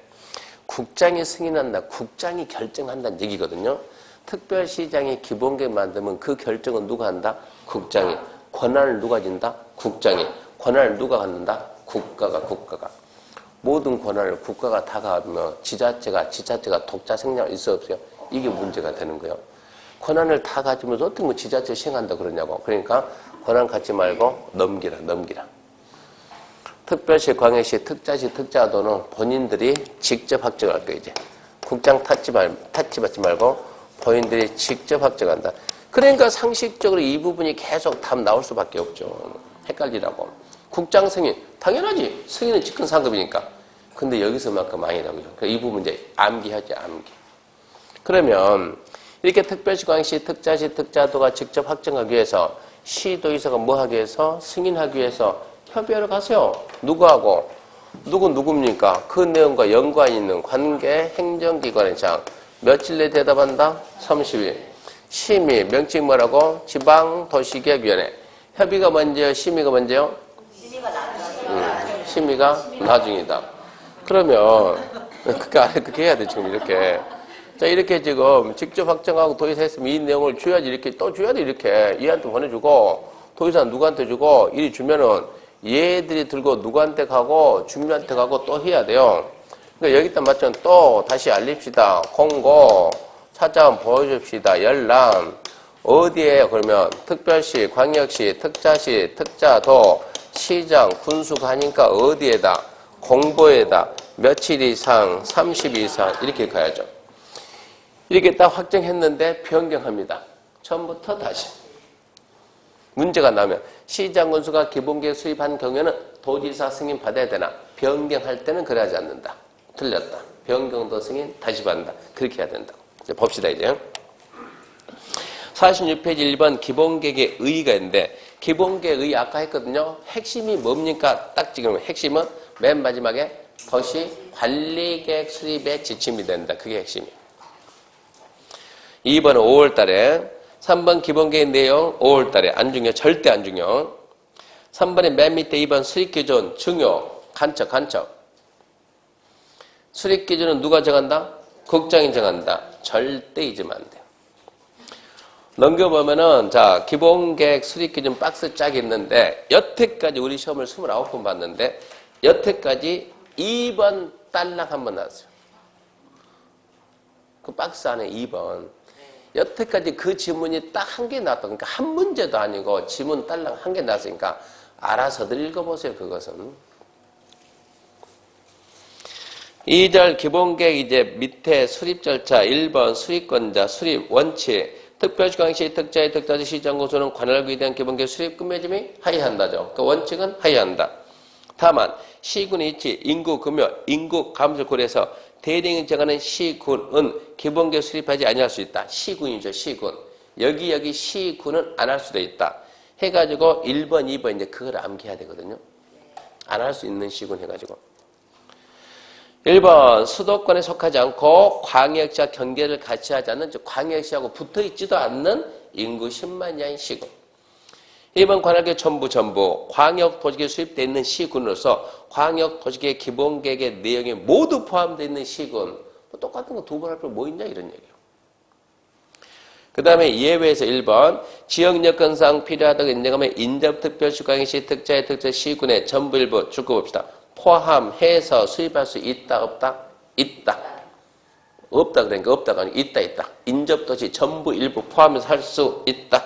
국장이 승인한다, 국장이 결정한다는 얘기거든요. 특별시장이 기본계획 만들면 그 결정은 누가 한다? 국장이. 권한을 누가 진다? 국장이. 권한을 누가 갖는다? 국가가. 모든 권한을 국가가 다 가면 지자체가 독자 생략할 수 없어요. 이게 문제가 되는 거예요. 권한을 다 가지면서 어떻게 뭐 지자체 시행한다 그러냐고. 그러니까 권한 갖지 말고 넘기라. 특별시, 광역시, 특자시, 특자도는 본인들이 직접 확정할 거예요, 이제. 국장 타치받지 말고 본인들이 직접 확정한다. 그러니까 상식적으로 이 부분이 계속 답 나올 수밖에 없죠. 헷갈리라고. 국장 승인. 당연하지. 승인은 직권상급이니까. 근데 여기서만큼 아니라고요. 그러니까 이 부분 이제 암기하지, 암기. 그러면 이렇게 특별시, 광역시, 특자시, 특자도가 직접 확정하기 위해서 시도의사가 뭐 하기 위해서? 승인하기 위해서 협의하러 가세요. 누구하고? 누굽니까? 그 내용과 연관이 있는 관계 행정기관의 장. 며칠 내에 대답한다? 30일. 심의, 명칭 뭐라고? 지방도시계획위원회. 협의가 먼저요? 심의가 먼저요? 심의가 나중이다. 그러면 그렇게 해야 돼 지금 이렇게. 자, 이렇게 지금 직접 확정하고 도의사 했으면 이 내용을 줘야지 이렇게 또 줘야 돼 이렇게. 얘한테 보내주고 도의사는 누구한테 주고 이리 주면은 얘들이 들고 누구한테 가고 주민한테 가고 또 해야 돼요. 그러니까 여기다 맞춰 또 다시 알립시다. 공고, 찾아온 보여줍시다. 열람. 어디에요? 그러면 특별시, 광역시, 특자시, 특자도, 시장, 군수가 하니까 어디에다? 공보에다. 며칠 이상, 30일 이상 이렇게 가야죠. 이렇게 딱 확정했는데 변경합니다. 처음부터 다시. 문제가 나면 시장 군수가 기본계획 수립한 경우에는 도지사 승인 받아야 되나? 변경할 때는 그래야지 않는다. 틀렸다. 변경도 승인 다시 받는다. 그렇게 해야 된다. 이제 봅시다 이제. 46페이지 1번 기본계획의 의의가 있는데 기본계획 의의 아까 했거든요. 핵심이 뭡니까? 딱 지금 핵심은 맨 마지막에 도시 관리계획 수립의 지침이 된다. 그게 핵심이에요. 2번은 5월 달에 3번 기본계획 내용 5월 달에 안 중요. 절대 안 중요. 3번의 맨 밑에 2번 수립기준 중요. 간척. 수립기준은 누가 정한다? 국장이 정한다. 절대 잊으면 안 돼요. 넘겨보면은 자 기본계획 수립기준 박스 짝이 있는데 여태까지 우리 시험을 29번 봤는데 여태까지 2번 딸랑 한 번 나왔어요. 그 박스 안에 2번. 여태까지 그 지문이 딱 한 개 나왔다. 그러니까 한 문제도 아니고 지문 딸랑 한 개 나왔으니까 알아서들 읽어보세요. 그것은. 2절 기본계획 이제 밑에 수립 절차 1번 수립권자 수립 원칙 특별시 광역시 특자의 특자지 시장군수는 관할 규정한 기본계획 수립 끝맺음이 하이한다죠. 그 원칙은 하이한다. 다만 시군의 이치 인구 금요 인구 감소를 고려해서 대령이 정하는 시군은 기본계획 수립하지 아니할 수 있다. 시군이죠. 시군. 여기 시군은 안 할 수도 있다. 해가지고 1번 2번 이제 그걸 암기해야 되거든요. 안 할 수 있는 시군 해가지고 1번 수도권에 속하지 않고 광역시와 경계를 같이 하지 않는 즉 광역시하고 붙어있지도 않는 인구 10만 이하인 시군. 2번 관할계 전부 광역도시계획 수립되어 있는 시군으로서 광역도시계획 기본계획의 내용에 모두 포함되어 있는 시군. 뭐 똑같은 거 두 번 할 필요 뭐 있냐 이런 얘기예요. 그 다음에 예외에서 1번 지역여건상 필요하다고 인정하면 인접특별시 광역시 특자의 특자 시군의 전부 일부 줄거봅시다. 포함해서 수입할 수 있다 없다? 있다. 없다 그러니까 없다가 아니고 있다. 인접도시 전부 일부 포함해서 할 수 있다.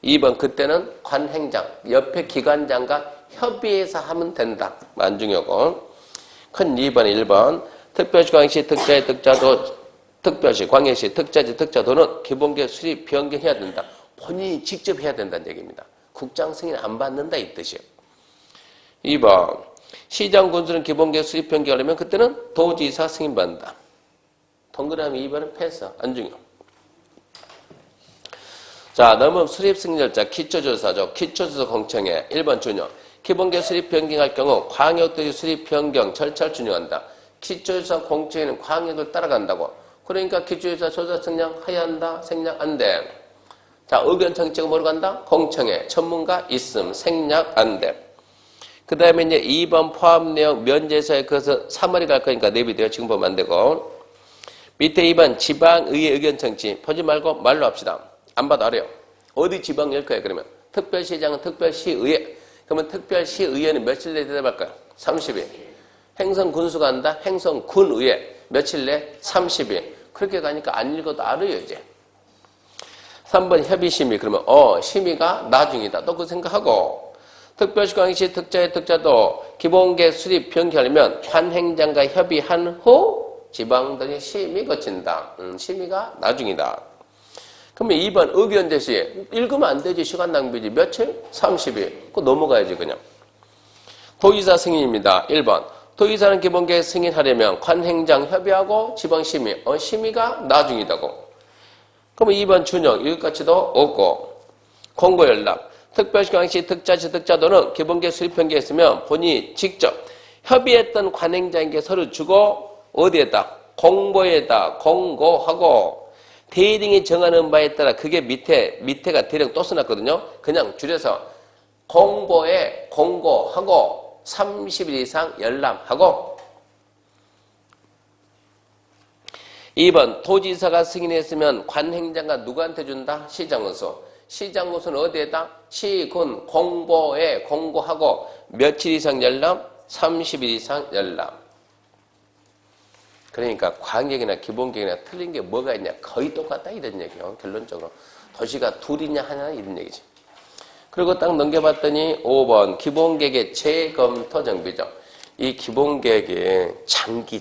2번 그때는 관행장 옆에 기관장과 협의해서 하면 된다. 안중요고. 큰 2번 1번 특별시 광역시 특자의 특자도 특별시 광역시 특자지 특자도는 기본계획 수립 변경해야 된다. 본인이 직접 해야 된다는 얘기입니다. 국장 승인 안 받는다 이 뜻이에요. 2번 시장 군수는 기본계획 수립 변경하려면 그때는 도지사 승인 받는다. 동그라미 2번은 패스 안 중요. 자, 넘음 수립 승인절차 기초조사죠. 기초조사 공청회 1번 준용. 기본계획 수립 변경할 경우 광역도시 수립 변경 절차를 준용한다. 기초조사 공청회는 광역을 따라간다고. 그러니까 기초조사 조사 승량 해야 한다. 생략 안 돼. 자, 의견 청취가 뭐로 간다? 공청회. 전문가 있음. 생략 안 돼. 그 다음에 이제 2번 포함 내용 면제서에 그것은 3월에 갈 거니까 내비돼요. 지금 보면 안 되고. 밑에 2번 지방의회 의견 청취. 보지 말고 말로 합시다. 안 봐도 알아요. 어디 지방 열 거예요, 그러면? 특별시장은 특별시의회. 그러면 특별시의회는 며칠 내에 대답할까요? 30일. 행성군수가 한다? 행성군의회. 며칠 내? 30일. 그렇게 가니까 안 읽어도 알아요, 이제. 3번 협의심의. 그러면, 심의가 나중이다. 또 그 생각하고. 특별시광역시 특자의 특자도 기본계획 수립 변경하려면 관행장과 협의한 후 지방들이 심의 거친다. 심의가 나중이다. 그러면 2번 의견 제시. 읽으면 안 되지. 시간 낭비지. 며칠? 30일. 그거 넘어가야지 그냥. 도의사 승인입니다. 1번. 도의사는 기본계획 승인하려면 관행장 협의하고 지방심의. 심의가 나중이다고. 그러면 2번 준용. 여기까지도 없고. 공고 연락. 특별시광역시 특자시 특자도는 기본계획 수립 변경했으면 본인이 직접 협의했던 관행장에게 서류 주고 어디에다? 공보에다 공고하고 대리인이 정하는 바에 따라 그게 밑에가 대령 또 써놨거든요. 그냥 줄여서 공보에 공고하고 30일 이상 열람하고. 2번 도지사가 승인했으면 관행장과 누구한테 준다? 시장원수. 시장원수는 어디에다? 시군 공보에 공고하고 며칠 이상 열람? 30일 이상 열람. 그러니까 광역이나 기본계획이나 틀린 게 뭐가 있냐? 거의 똑같다 이런 얘기예요. 결론적으로. 도시가 둘이냐 하나 이런 얘기지. 그리고 딱 넘겨봤더니 5번 기본계획의 재검토 정비죠. 이 기본계획이 장기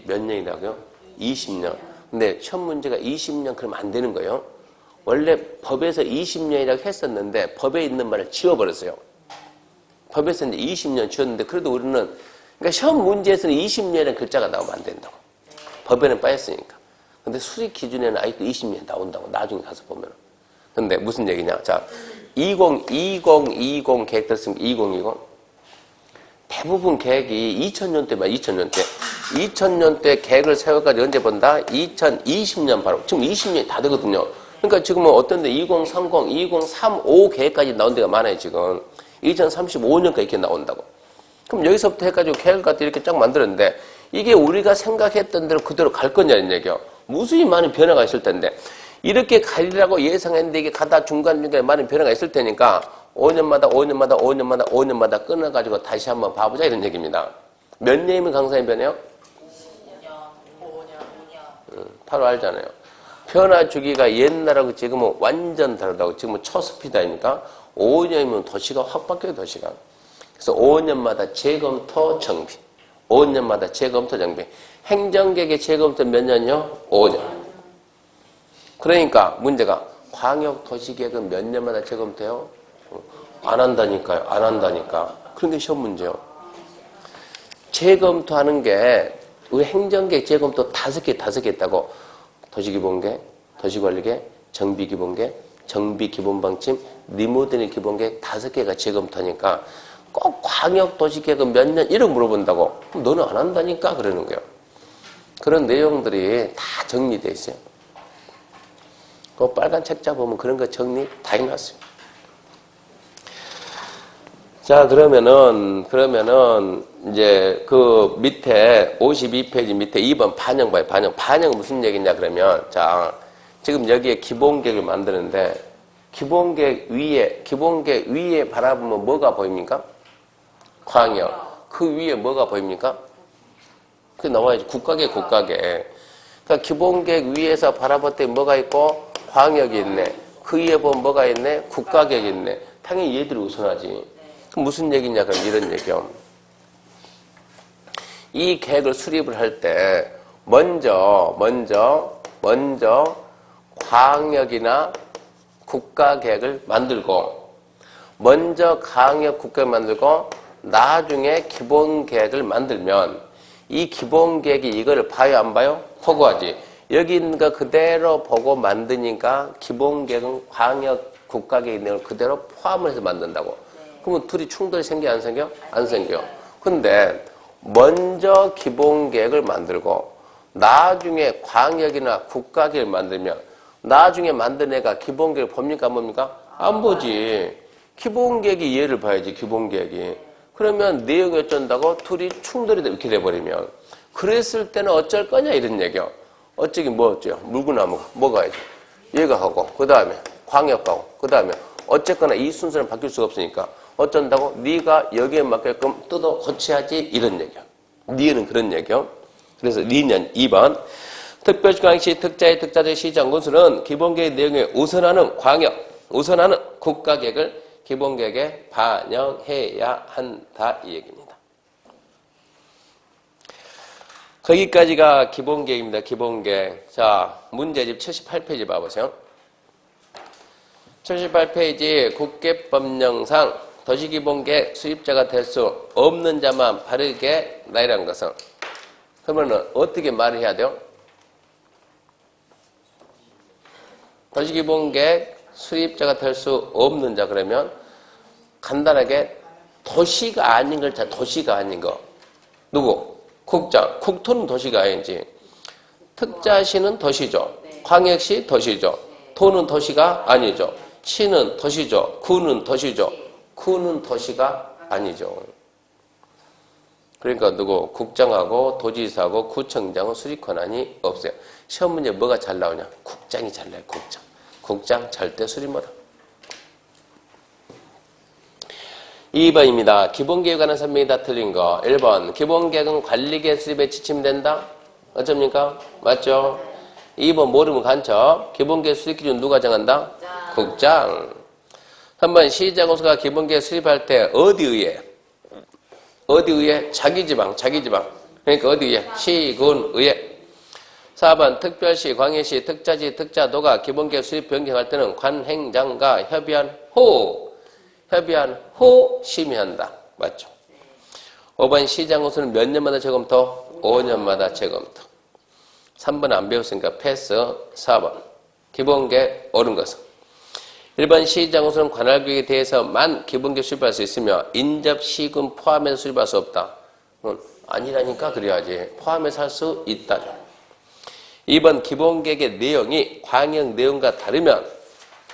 몇 년이라고요? 20년. 근데 시험 문제가 20년 그러면 안 되는 거예요. 원래 법에서 20년이라고 했었는데 법에 있는 말을 지워버렸어요. 법에서 이제 20년 지웠는데 그래도 우리는 그러니까 시험 문제에서는 20년이라는 글자가 나오면 안 된다고. 법에는 빠졌으니까. 근데 수립 기준에는 아직도 20년 나온다고. 나중에 가서 보면. 근데 무슨 얘기냐? 자, 2020 계획 들었습니까? 2020. 대부분 계획이 2000년대만 2000년대. 2000년대 계획을 세워가지고 언제 본다? 2020년 바로. 지금 20년이 다 되거든요. 그러니까 지금은 어떤 데 2030, 2035 계획까지 나온 데가 많아요, 지금. 2035년까지 이렇게 나온다고. 그럼 여기서부터 해가지고 계획을 갖다 이렇게 쫙 만들었는데 이게 우리가 생각했던 대로 그대로 갈 거냐는 얘기요. 무수히 많은 변화가 있을 텐데 이렇게 가리라고 예상했는데 이게 가다 중간중간에 많은 변화가 있을 테니까 5년마다 끊어가지고 다시 한번 봐보자 이런 얘기입니다. 몇 년이면 강산이 변해요? 5년. 바로 알잖아요. 변화 주기가 옛날하고 지금은 완전 다르다고. 지금은 초스피드니까 5년이면 도시가 확 바뀌어요, 도시가. 그래서 5년마다 재검토 정비. 5년마다 재검토 정비. 행정계획의 재검토 몇 년이요? 5년. 그러니까 문제가 광역도시계획은 몇 년마다 재검토해요? 안 한다니까요. 안 한다니까. 그런 게 시험 문제요. 재검토하는 게 우리 행정계획 재검토 5개 있다고. 도시기본계획, 도시관리계획, 정비기본계획, 정비기본방침, 리모델링 기본계획 5개가 재검토하니까 꼭 광역도시계획은 몇 년 이렇게 물어본다고. 그럼 너는 안 한다니까 그러는 거예요. 그런 내용들이 다 정리되어 있어요. 그 빨간 책자 보면 그런 거 정리 다 해놨어요. 자, 그러면은 이제 그 밑에 52페이지 밑에 2번 반영 봐요. 반영 무슨 얘기냐 그러면 자, 지금 여기에 기본계획을 만드는데 기본계획 위에 바라보면 뭐가 보입니까? 광역. 그 위에 뭐가 보입니까? 그게 나와야지. 국가계획. 그러니까 기본계획 위에서 바라볼 때 뭐가 있고 광역이 있네. 그 위에 보면 뭐가 있네? 국가계획이 있네. 당연히 얘들이 우선하지. 그럼 무슨 얘기냐? 그럼 이런 얘기요. 이 계획을 수립을 할 때 먼저 광역이나 국가계획을 만들고 먼저 광역 국가계획을 만들고 나중에 기본계획을 만들면 이 기본계획이 이거를 봐요 안 봐요? 포고하지. 여기 있는 거 그대로 보고 만드니까 기본계획은 광역 국가계획 내용을 그대로 포함을 해서 만든다고. 그러면 둘이 충돌이 생겨 안 생겨? 안 생겨. 근데 먼저 기본계획을 만들고 나중에 광역이나 국가계획을 만들면 나중에 만든 애가 기본계획을 봅니까 뭡니까? 안 보지. 기본계획이 이해를 봐야지. 기본계획이. 그러면 내용이 어쩐다고 둘이 충돌이 이렇게 돼버리면 그랬을 때는 어쩔 거냐 이런 얘기요. 어쩌긴 뭐 어째요? 물구나무가 뭐가 해야지. 얘가 하고 그 다음에 광역하고 그 다음에 어쨌거나 이 순서는 바뀔 수가 없으니까 어쩐다고? 네가 여기에 맞게끔 뜯어 고쳐야지 이런 얘기야. 니는 그런 얘기요. 그래서 니는 2번 특별시 광역시 특자의 특자적 시장군수는 기본계획 내용에 우선하는 광역, 우선하는 국가계획을 기본계획에 반영해야 한다 이 얘기입니다. 거기까지가 기본계획입니다. 기본계획. 자, 문제집 78페이지 봐보세요. 78페이지 국계법령상 도시기본계획 수립자가 될 수 없는 자만 바르게 나이라는 것은 그러면 어떻게 말을 해야 돼요? 도시기본계획 수립자가 될 수 없는 자 그러면 간단하게 도시가 아닌 걸 도시가 아닌 거 누구? 국장, 국토는 도시가 아니지. 특자시는 도시죠. 광역시 도시죠. 도는 도시가 아니죠. 시는 도시죠. 구는 도시죠. 구는 도시가 아니죠. 그러니까 누구? 국장하고 도지사하고 구청장은 수립 권한이 없어요. 시험 문제 뭐가 잘 나오냐? 국장이 잘 나요. 국장. 국장 절대 수립 못하. 2번입니다. 기본계획에 관한 설명이 다 틀린 거. 1번. 기본계획은 관리계획 수립에 지침된다. 어쩝니까? 맞죠? 2번 모르면 간첩. 기본계획 수립 기준 누가 정한다? 국장. 3번 시장호수가 기본계획 수립할 때 어디 의해? 어디 의해? 자기 지방. 그러니까 어디 의해? 시, 군 의해. 4번 특별시, 광역시, 특자지, 특자도가 기본계획 수립 변경할 때는 관행장과 협의한 후 심의한다. 맞죠? 5번 시장호수는 몇 년마다 재검토? 5년마다 재검토. 3번 안 배웠으니까 패스. 4번 기본계획 옳은 것은 1번 시장호수는 관할구역에 대해서만 기본계획 수립할 수 있으며 인접 시군 포함해서 수립할 수 없다. 아니라니까 그래야지. 포함해서 할 수 있다. 2번 기본계획의 내용이 광역 내용과 다르면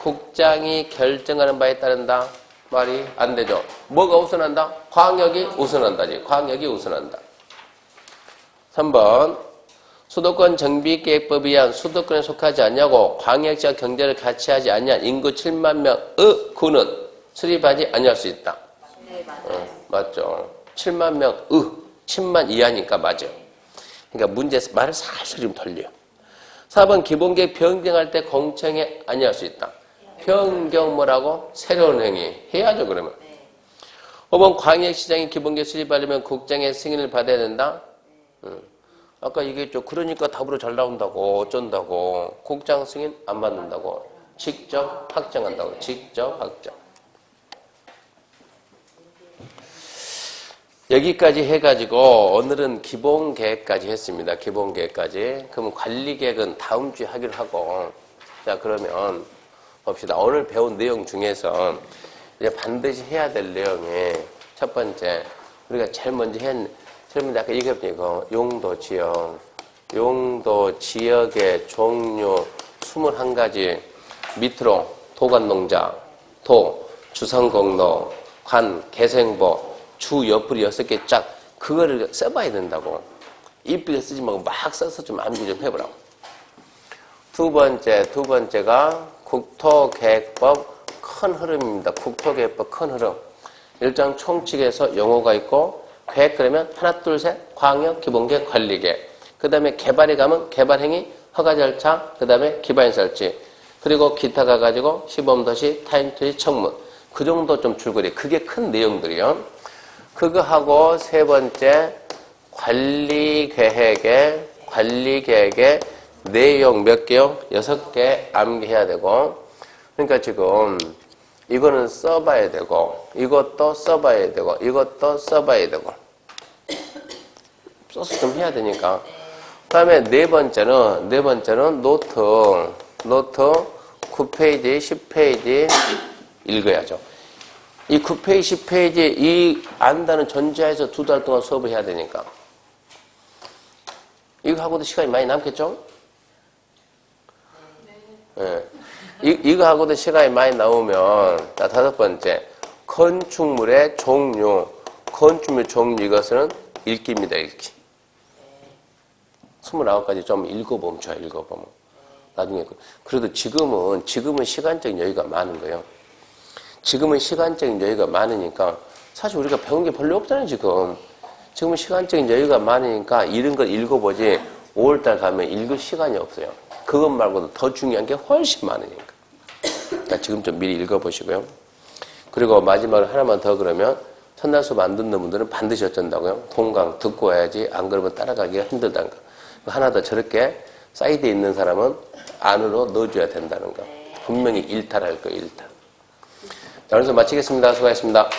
국장이 결정하는 바에 따른다. 말이 안 되죠. 뭐가 우선한다? 광역이 우선한다지. 광역이 우선한다. 3번 수도권 정비계획법에 의한 수도권에 속하지 않냐고 광역시와 경제를 같이 하지 않냐 인구 7만 명의 구는 수립하지 아니할 수 있다. 네, 맞아요. 맞죠. 7만 명의 10만 이하니까 맞아요. 그러니까 문제에서 말을 살살 좀 돌려요. 4번 기본계획 변경할 때 공청회 아니할 수 있다. 변경 뭐라고? 새로운 행위. 해야죠 그러면. 5번 광역시장이 기본계획 수립하려면 국장의 승인을 받아야 된다. 아까 얘기했죠. 그러니까 답으로 잘 나온다고 어쩐다고. 국장 승인 안 받는다고. 직접 확정한다고. 직접 확정. 여기까지 해가지고 오늘은 기본계획까지 했습니다. 기본계획까지. 그럼 관리계획은 다음 주에 하기로 하고. 자 그러면 봅시다. 오늘 배운 내용 중에서 이제 반드시 해야 될 내용이 첫 번째 우리가 제일 먼저 아까 얘기했죠. 용도 지역의 종류 21가지 밑으로 도관농자, 주상공로, 개생보, 주 옆으로 6개 쫙 그거를 써봐야 된다고. 이쁘게 쓰지 말고 막 써서 좀 암기 좀 해보라고. 두 번째가 국토계획법 큰 흐름입니다. 국토계획법 큰 흐름. 일장 총칙에서 용어가 있고 계획 그러면 하나 둘 셋 광역 기본계획 관리계획. 그 다음에 개발에 가면 개발행위 허가 절차 그 다음에 기반 설치 그리고 기타 가가지고 시범도시 타임투시 청문 그 정도 좀 줄거리. 그게 큰 내용들이요. 그거 하고 세 번째 관리계획의 내용 몇 개요? 6개 암기해야 되고. 그러니까 지금 이거는 써봐야 되고 이것도 써봐야 되고 이것도 써봐야 되고 써서 좀 해야 되니까 다음에 네 번째는 노트 9페이지, 10페이지 읽어야죠. 이 9페이지, 10페이지 이 안다는 전제하에서 2달 동안 수업을 해야 되니까. 이거 하고도 시간이 많이 남겠죠? 네. 이거 하고도 시간이 많이 나오면, 자, 5번째. 건축물의 종류. 건축물 종류 이것은 읽기입니다, 읽기. 29가지 좀 읽어보면 좋아요, 읽어보면. 나중에. 그래도 지금은 시간적인 여유가 많은 거예요. 지금은 시간적인 여유가 많으니까, 사실 우리가 배운 게 별로 없잖아요, 지금. 지금은 시간적인 여유가 많으니까 이런 걸 읽어보지 5월달 가면 읽을 시간이 없어요. 그것 말고도 더 중요한 게 훨씬 많으니까. 그러니까 지금 좀 미리 읽어보시고요. 그리고 마지막으로 하나만 더 그러면 첫날 수업 안 듣는 분들은 반드시 어쩐다고요? 통강 듣고 와야지 안 그러면 따라가기가 힘들다는 거. 하나 더 저렇게 사이드에 있는 사람은 안으로 넣어줘야 된다는 거. 분명히 일탈할 거예요, 일탈. 자, 오늘 수업 마치겠습니다. 수고하셨습니다.